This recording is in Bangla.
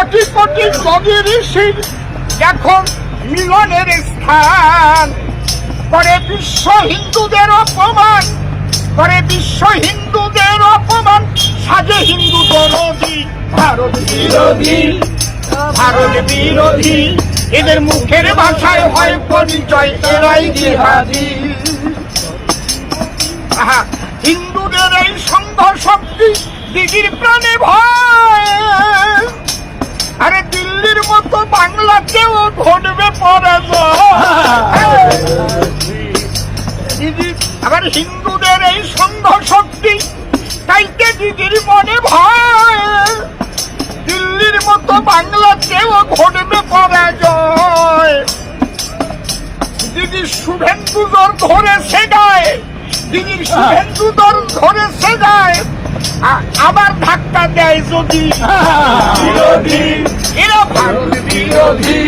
কোটি কোটি যোগী ঋষির এখন মিলনের স্থান, করে বিশ্ব হিন্দুদের অপমান, করে বিশ্ব হিন্দুদের অপমান, সাজে হিন্দু দরদি ভারত বিরোধী, ভারত বিরোধী। এদের মুখের ভাষায় হয় পরিচয় এরাই জিহাদি। হিন্দুদের এই সংঘ শক্তি দিদির প্রাণে ভয়, আরে দিল্লির মতো বাংলাতেও ঘটবে পরাজয়। দিদি আবার হিন্দুদের এই সংঘ শক্তি তাইতে দিদির মনে ভয়, দিল্লির মতো বাংলাতেও ঘটবে পরাজয়। দিদির শুভেন্দু দর ধরেছে গায়ে, দিদির শুভেন্দু দর ধরেছে গায়ে, আবার ধাক্কা দেয় যদি বিরোধী, এরা ভারত বিরোধী।